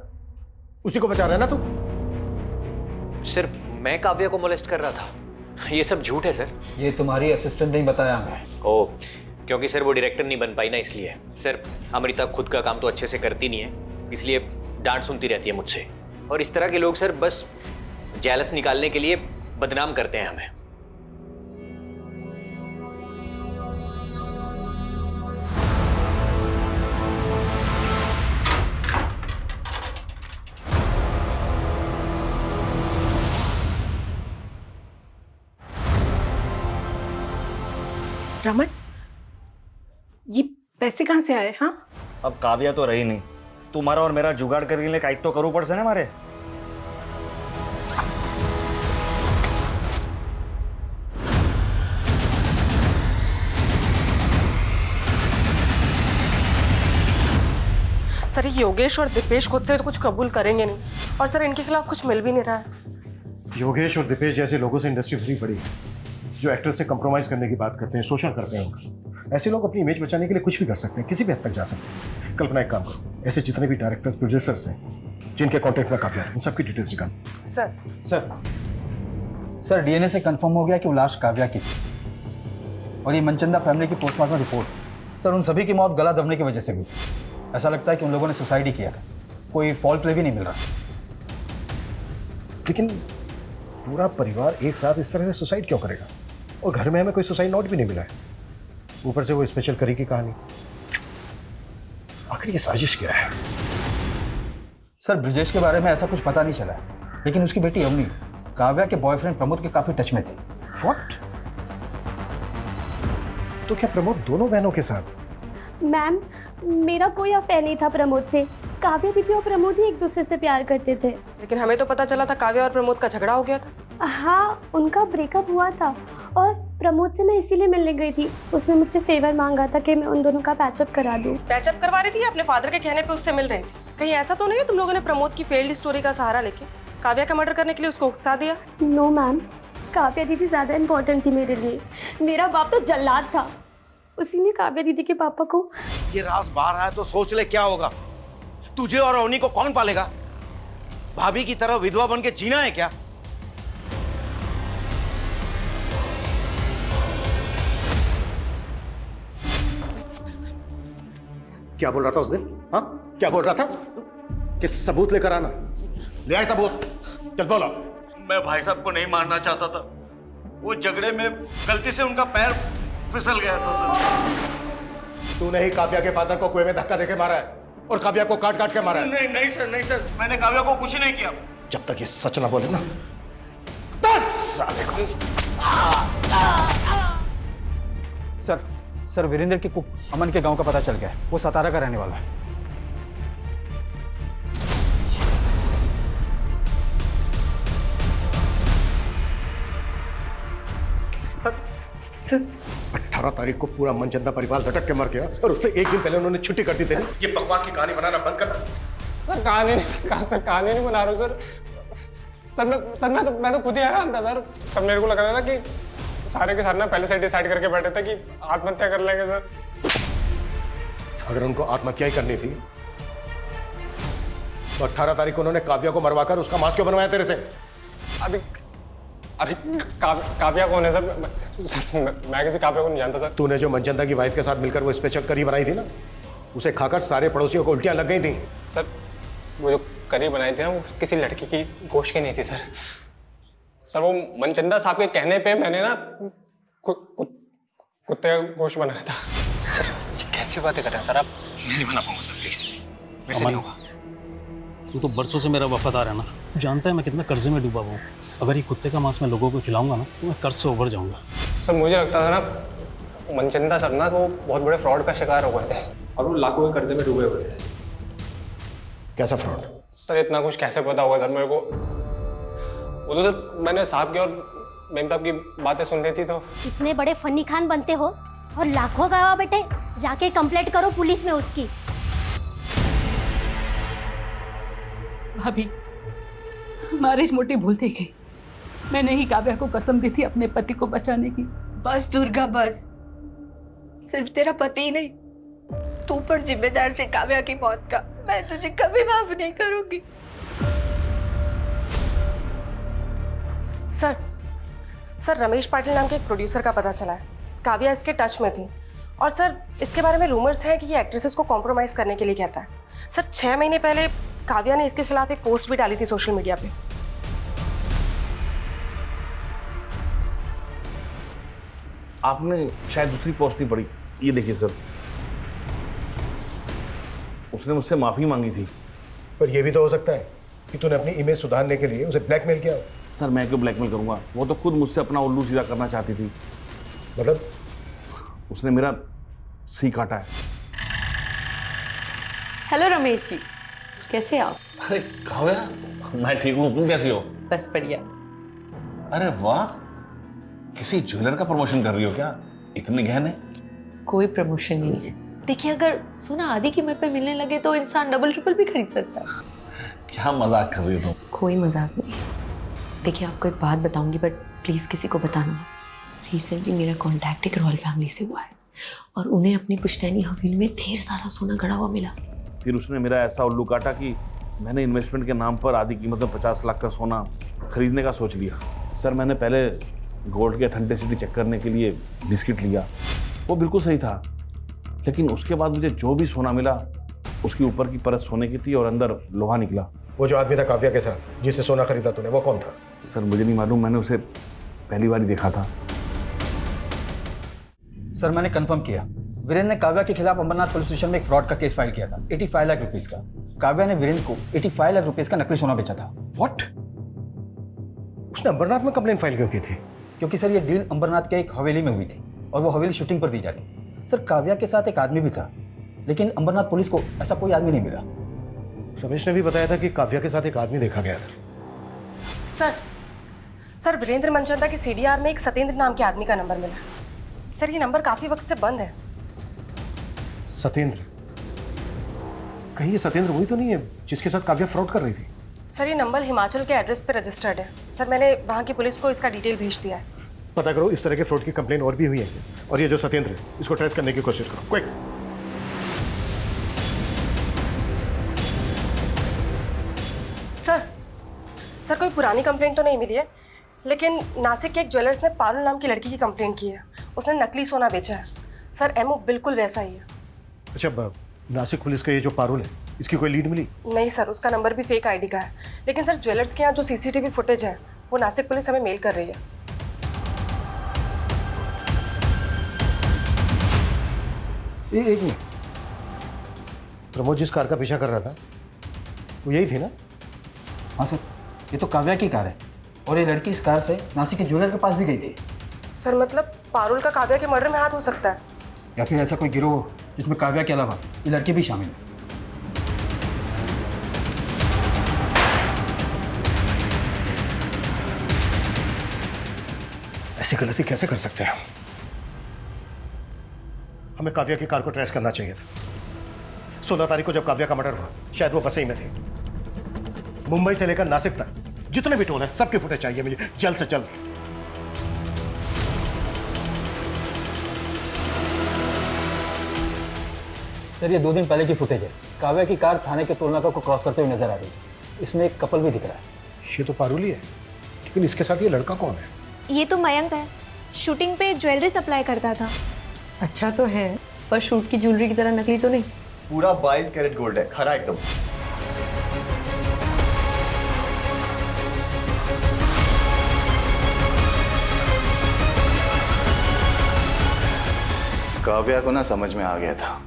S12: उसी को बचा रहा है ना तू।
S17: सर मैं काव्या को मोलेस्ट कर रहा था, ये सब झूठ है सर।
S11: ये तुम्हारी असिस्टेंट ने बताया हमें।
S17: ओह, क्योंकि सर वो डायरेक्टर नहीं बन पाई ना, इसलिए। सर अमृता खुद का काम तो अच्छे से करती नहीं है, इसलिए डांट सुनती रहती है मुझसे। और इस तरह के लोग सर बस जेलस निकालने के लिए बदनाम करते हैं हमें।
S6: रमन, ये पैसे कहाँ से आए? हाँ,
S5: अब काव्या तो रही नहीं, तुम्हारा और मेरा जुगाड़ करने के लिए काइक तो करो पड़ से ना हमारे।
S13: सर ये योगेश और दीपेश खुद से तो कुछ कबूल करेंगे नहीं, और सर इनके खिलाफ कुछ मिल भी नहीं रहा है।
S12: योगेश और दीपेश जैसे लोगों से इंडस्ट्री भरी पड़ी है जो एक्टर से कंप्रोमाइज करने की बात करते हैं, शोषण करते हैं उनका। ऐसे लोग अपनी इमेज बचाने के लिए कुछ भी कर सकते हैं, किसी भी हद तक जा सकते हैं। कल्पना एक काम करो, ऐसे जितने भी डायरेक्टर्स प्रोड्यूसर्स हैं जिनके कॉन्टेक्ट में काफी उन सबकी डिटेल्स निकाल।
S11: सर डीएनए से कंफर्म हो गया कि वो लाश काव्या की थी। और ये मनचंदा फैमिली की पोस्टमार्टम रिपोर्ट, सर उन सभी की मौत गला दबने की वजह से हुई। ऐसा लगता है कि उन लोगों ने सुसाइड ही किया था, कोई फॉल प्ले भी नहीं मिल रहा।
S12: लेकिन पूरा परिवार एक साथ इस तरह से सुसाइड क्यों करेगा? और घर में हमें कोई सुसाइड नोट भी नहीं मिला है, ऊपर से वो स्पेशल करी की कहानी। आखिर ये साजिश क्या है?
S11: सर ब्रिजेश के बारे में ऐसा कुछ पता नहीं चला है, लेकिन उसकी बेटी अवनी काव्या के बॉयफ्रेंड प्रमोद के काफी टच में थी।
S12: व्हाट? तो क्या प्रमोद दोनों बहनों के साथ?
S16: मैम, मेरा कोई अफेयर नहीं था प्रमोद से। काव्या दीदी और प्रमोद ही एक दूसरे से प्यार करते थे।
S13: लेकिन हमें तो पता चला था काव्या और प्रमोद का झगड़ा हो गया था।
S16: हाँ, उनका ब्रेकअप हुआ था और प्रमोद से मैं इसीलिए मिलने गई थी। उसने मुझसे फेवर मांगा था कि मैं उन दोनों का पैचअप करा दूं।
S13: पैचअप करवा रही थी या अपने फादर के कहने पे उससे मिल रही थी? कहीं ऐसा तो नहीं है तुम लोगों ने प्रमोद की फेल्ड स्टोरी का सहारा लेके काव्या का मर्डर करने के लिए उसको उकसा दिया?
S16: नो मैम, काव्या दीदी ज्यादा इम्पोर्टेंट थी मेरे लिए। मेरा बाप तो जल्लाद था, उसी ने काव्या दीदी के पापा को।
S18: ये राज बाहर आया तो सोच ले क्या होगा। तुझे और अवनी को कौन पालेगा? भाभी की तरह विधवा बन के जीना है क्या?
S12: क्या बोल रहा था उस दिन? हाँ, क्या बोल रहा था? कि सबूत लेकर आना। ले आए सबूत, चल बोलो।
S14: मैं भाई साहब को नहीं मारना चाहता था, वो झगड़े में गलती से उनका पैर फिसल गया था सर।
S12: तूने ही काव्या के फादर को कुएं में धक्का देके मारा है और काव्या को काट काट के मारा है।
S14: नहीं नहीं सर, नहीं सर, मैंने काव्या को कुछ नहीं किया।
S12: जब तक ये सच ना बोले ना, 10 साल को।
S11: सर वीरेंद्र की कुक अमन के गांव का पता चल गया है, वो सतारा का रहने वाला है।
S12: सर 18 तारीख को पूरा मनचंदा परिवार झटक के मर गया और उससे एक दिन पहले उन्होंने छुट्टी कर दी थी। ये बकवास की कहानी बनाना बंद कर।
S19: सर कहानी नहीं बना रहा हूँ सर। मैं तो खुद ही हैरान था सर। सब मेरे को लग रहा था कि सारे के सारे ना पहले से डिसाइड करके बैठे थे कि आत्महत्या कर लेंगे सर।
S12: अगर उनको आत्महत्या ही करनी थी तो 18 तारीख को उन्होंने काव्या को मरवाकर उसका मांस क्यों बनवाया तेरे से?
S19: अभी काव्या कौन है सर? मैं किसी काव्या को नहीं जानता सर।
S12: तूने जो मनचंदा की वाइफ के साथ मिलकर वो स्पेशल करी बनाई थी ना, उसे खाकर सारे पड़ोसियों को उल्टियां लग गई थी।
S19: सर वो जो करी बनाई थी ना, वो किसी लड़की की गोश्त की नहीं थी सर। सर वो मनचंदा साहब के कहने पे मैंने ना कुत्ते का गोश्त बनाया था।
S17: सर ये कैसी बातें कर रहे हैं सर आप? मैं नहीं बना पाऊंगा सर, प्लीज मेरे से नहीं होगा।
S1: तू तो बरसों से मेरा वफादार है ना, तू जानता है मैं कितना कर्जे में डूबा हुआ हूँ। अगर ये कुत्ते का मांस मैं लोगों को खिलाऊंगा ना तो मैं कर्ज से उभर जाऊंगा।
S19: सर मुझे लगता था ना मनचंदा सर ना वो बहुत बड़े फ्रॉड का शिकार हो गए थे और वो लाखों के कर्जे में डूबे हुए थे।
S12: कैसा फ्रॉड?
S19: सर इतना कुछ कैसे पता होगा सर मेरे को? वो तो सर मैंने साहब की और मैम तो आपकी बातें सुन लेती तो।
S20: इतने बड़े फन्नी खान बनते हो और लाखों गवाह बेटे, जाके कंप्लेंट करो पुलिस में उसकी।
S10: भाभी, हमारी इस मोटी भूल थी गई। मैंने ही काव्या को कसम दी थी अपने पति को बचाने की।
S6: बस दुर्गा बस, सिर्फ तेरा पति ही नहीं, तू पर जिम्मेदार से काव्या की मौत का। मैं तुझे कभी माफ नहीं करूंगी।
S13: सर रमेश पाटिल नाम के एक प्रोड्यूसर का पता चला है, काव्या इसके टच में थी। और सर इसके बारे में रूमर्स हैं कि ये एक्ट्रेसेस को कॉम्प्रोमाइज करने के लिए कहता है। सर 6 महीने पहले काव्या ने इसके खिलाफ एक पोस्ट भी डाली थी सोशल मीडिया पे।
S5: आपने शायद दूसरी पोस्ट नहीं पढ़ी, ये देखिए सर, उसने मुझसे माफी मांगी थी।
S12: पर यह भी तो हो सकता है कि तूने अपनी इमेज सुधारने के लिए उसे ब्लैकमेल किया।
S5: सर मैं क्यों ब्लैकमेल करूंगा, वो तो खुद मुझसे अपना उल्लू सीधा करना चाहती थी।
S12: मतलब?
S5: उसने मेरा सी काटा है।
S4: हेलो रमेश जी, कैसे आप?
S8: अरे काव्या, मैं ठीक हूँ, तुम कैसी हो?
S4: बस बढ़िया।
S8: अरे वाह, किसी ज्वेलर का प्रमोशन कर रही हो क्या? इतने गहने?
S4: कोई प्रमोशन नहीं है। देखिए, अगर सोना आधी कीमत पे मिलने लगे तो इंसान डबल ट्रिपल भी खरीद सकता है।
S8: क्या मजाक कर रही हो तुम?
S4: कोई मजाक नहीं। देखिए, आपको एक बात बताऊंगी, बट प्लीज किसी को बताना मत। रिसेंटली मेरा कॉन्टैक्ट एक रॉयल फैमिली से हुआ है और उन्हें अपनी पुश्तैनी हवेली में ढेर सारा सोना गड़ा हुआ मिला।
S5: फिर उसने मेरा ऐसा उल्लू काटा कि मैंने इन्वेस्टमेंट के नाम पर आधी कीमत में 50 लाख का सोना खरीदने का सोच लिया। सर मैंने पहले गोल्ड की ऑथेंटिसिटी चेक करने के लिए बिस्किट लिया, वो बिल्कुल सही था, लेकिन उसके बाद मुझे जो भी सोना मिला उसकी ऊपर की परत सोने की थी और अंदर लोहा निकला।
S12: वो जो आदमी था काव्या के साथ जिससे सोना खरीदा तूने, वो कौन था?
S5: सर मुझे नहीं मालूम, मैंने उसे पहली बार ही देखा था।
S11: सर मैंने कंफर्म किया, वीरेंद्र ने काव्या के खिलाफ अंबरनाथ पुलिस स्टेशन में एक फ्रॉड का केस फाइल किया था 85 लाख रुपीस का। काव्या ने वीरेंद्र को 85 लाख रुपीस का नकली सोना बेचा था।
S12: व्हाट? उसने अंबरनाथ में कंप्लेंट फाइल क्यों की थी?
S11: क्योंकि सर ये डील अंबरनाथ के एक हवेली में हुई थी और वो हवेली शूटिंग पर दी जाती। सर काव्या के साथ एक आदमी भी था, लेकिन अंबरनाथ पुलिस को ऐसा कोई आदमी नहीं मिला।
S12: रमेश ने भी बताया था कि काव्या के साथ एक आदमी देखा गया था।
S13: सर वीरेंद्र मनचंदा के सीडीआर में एक सतेंद्र नाम के आदमी का नंबर मिला। सर ये नंबर काफी वक्त से बंद है।
S12: सतेंद्र? कहीं ये सतेंद्र वही तो नहीं है जिसके साथ काव्या फ्रॉड कर रही थी?
S13: सर ये नंबर हिमाचल के एड्रेस पे रजिस्टर्ड है। सर मैंने वहाँ की पुलिस को इसका डिटेल भेज दिया है।
S12: पता करो इस तरह के फ्रॉड की कंप्लेन और भी हुई है, और ये जो सतेंद्र है इसको ट्रेस करने की कोशिश करो, क्विक।
S13: सर कोई पुरानी कंप्लेंट तो नहीं मिली है, लेकिन नासिक के एक ज्वेलर्स ने पारुल नाम की लड़की की कंप्लेंट की है। उसने नकली सोना बेचा है। सर एमओ बिल्कुल वैसा ही है।
S12: अच्छा, नासिक पुलिस का ये जो पारुल है, इसकी कोई लीड मिली?
S13: नहीं सर, उसका नंबर भी फेक आईडी का है। लेकिन सर ज्वेलर्स के यहाँ जो सीसीटीवी फुटेज है वो नासिक पुलिस हमें मेल कर रही है।
S12: एक मिनट, प्रमोद जिस कार का पीछा कर रहा था वो यही थी ना?
S11: हाँ सर, ये तो काव्या की कार है और ये लड़की इस कार से नासिक के ज्वेलर के पास भी गई थी।
S13: सर मतलब पारुल का काव्या के मर्डर में हाथ हो सकता है,
S11: या फिर ऐसा कोई गिरोह जिसमें काव्या के अलावा ये लड़की भी शामिल है।
S12: ऐसी गलती कैसे कर सकते हैं? हमें काव्या की कार को ट्रेस करना चाहिए था। 16 तारीख को जब काव्या का मर्डर हुआ शायद वो वसई में थे। मुंबई से लेकर नासिक तक जितने भी टोल है सबके फुटेज चाहिए मुझे जल्द से जल्द।
S11: सर ये 2 दिन पहले की फुटेज है। काव्या की कार थाने के टोल नाका को क्रॉस करते हुए नजर आ रही है। इसमें एक कपल भी दिख रहा है।
S12: ये तो पारुल ही है, लेकिन इसके साथ ये लड़का कौन है?
S16: ये तो मयंक है, शूटिंग पे ज्वेलरी सप्लाई करता था।
S4: अच्छा तो है, पर शूट की ज्वेलरी की तरह नकली तो नहीं।
S2: पूरा 22 कैरेट गोल्ड है, खरा एकदम। काव्या को ना समझ में आ गया था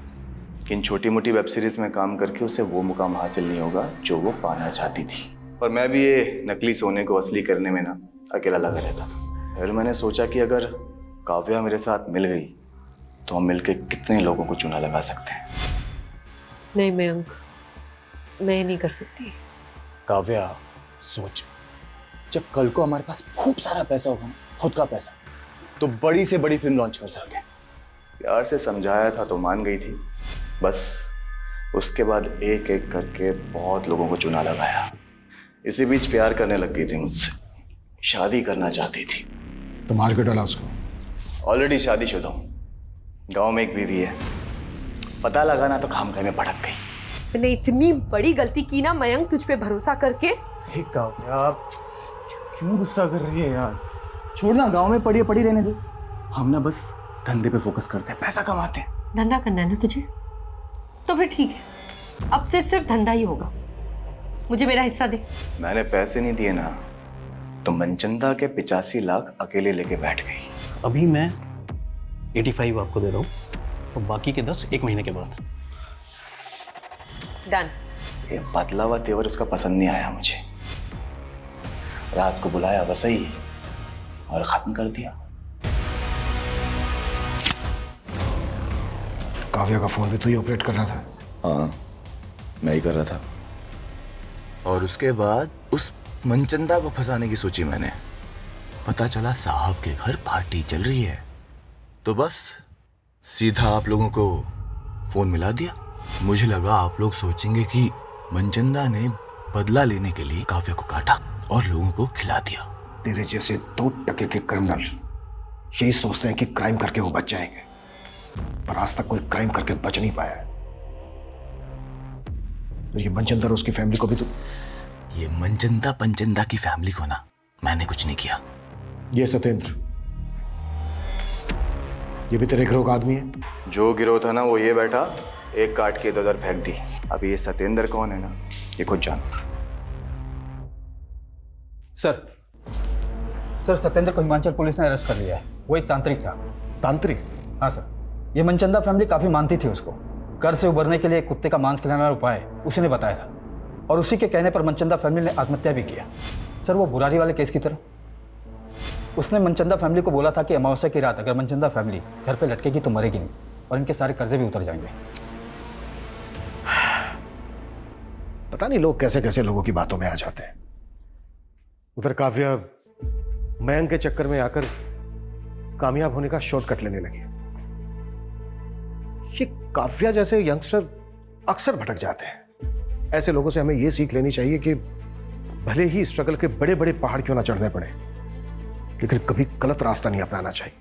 S2: कि इन छोटी मोटी वेब सीरीज में काम करके उसे वो मुकाम हासिल नहीं होगा जो वो पाना चाहती थी। और मैं भी ये नकली सोने को असली करने में ना अकेला लगा रहता था। फिर मैंने सोचा कि अगर काव्या मेरे साथ मिल गई तो हम मिलके कितने लोगों को चूना लगा सकते हैं।
S4: नहीं मयंक, मैं नहीं कर सकती।
S1: काव्या सोच,
S21: जब कल को हमारे पास खूब सारा पैसा होगा ना, खुद का पैसा, तो बड़ी से बड़ी फिल्म लॉन्च कर सकते हैं।
S2: प्यार से समझाया था तो मान गई थी, बस उसके बाद एक एक करके बहुत लोगों को चुना लगाया। इसी बीच प्यार करने लग गई थी मुझसे, शादी करना चाहती थी।
S12: तो मार के डाला उसको?
S2: ऑलरेडी शादीशुदा हूँ, गांव में एक बीवी है, पता लगा ना तो खामखा में भड़क गई।
S4: मैंने इतनी बड़ी गलती की ना मयंक, तुझ पे भरोसा करके।
S21: आप क्यों गुस्सा कर रही है यार? छोड़ना, गांव में पड़ी रहने दे। हम ना बस धंधे पे फोकस करते हैं, पैसा कमाते हैं।
S4: धंधा करना है ना तुझे, तो फिर ठीक है, अब से सिर्फ धंधा ही होगा। मुझे मेरा हिस्सा दे।
S2: मैंने पैसे नहीं दिए ना तो मनचंदा के 85 लाख अकेले लेके बैठ गई।
S1: अभी मैं 85 आपको दे रहा हूँ और बाकी के 10 एक महीने के बाद।
S4: डन।
S2: ये बदला हुआ तेवर उसका पसंद नहीं आया मुझे। रात को बुलाया वसई और खत्म कर दिया।
S12: काव्या का फोन भी तू ही ऑपरेट कर रहा था?
S21: हाँ, मैं ही कर रहा था। और उसके बाद उस मनचंदा को फंसाने की सोची मैंने। पता चला साहब के घर पार्टी चल रही है, तो बस सीधा आप लोगों को फोन मिला दिया। मुझे लगा आप लोग सोचेंगे कि मनचंदा ने बदला लेने के लिए काव्या को काटा और लोगों को खिला दिया।
S12: तेरे जैसे 2% के क्रिमिनल यही सोचते हैं कि क्राइम करके वो बच जाएंगे, पर आज तक कोई क्राइम करके बच नहीं पाया है। तो ये मनचंदा और उसकी फैमिली को भी तो...
S21: ये मनचंदा पंचंदा की फैमिली को ना मैंने कुछ नहीं किया।
S12: ये सत्येंद्र, ये भी तेरे गिरोह का आदमी है?
S2: जो गिरोह था ना वो ये बैठा, एक काट के इधर फेंक दी। अभी ये सत्येंद्र कौन है ना, ये खुद जान।
S11: सर सत्येंद्र को हिमाचल पुलिस ने अरेस्ट कर लिया है। वो एक तांत्रिक था।
S12: तांत्रिक?
S11: हाँ सर, ये मनचंदा फैमिली काफी मानती थी उसको। कर से उबरने के लिए कुत्ते का मांस खिलाने वाला उपाय उसी ने बताया था, और उसी के कहने पर मनचंदा फैमिली ने आत्महत्या भी किया। सर वो बुरारी वाले केस की तरह। उसने मनचंदा फैमिली को बोला था कि अमावस्या की रात अगर मनचंदा फैमिली घर पे लटकेगी तो मरेगी नहीं, और इनके सारे कर्जे भी उतर जाएंगे।
S12: पता नहीं लोग कैसे कैसे लोगों की बातों में आ जाते हैं। उधर काव्या मयंक के चक्कर में आकर कामयाब होने का शॉर्टकट लेने लगी। ये काव्या जैसे यंगस्टर अक्सर भटक जाते हैं। ऐसे लोगों से हमें यह सीख लेनी चाहिए कि भले ही स्ट्रगल के बड़े बड़े पहाड़ क्यों ना चढ़ने पड़े, लेकिन कभी गलत रास्ता नहीं अपनाना चाहिए।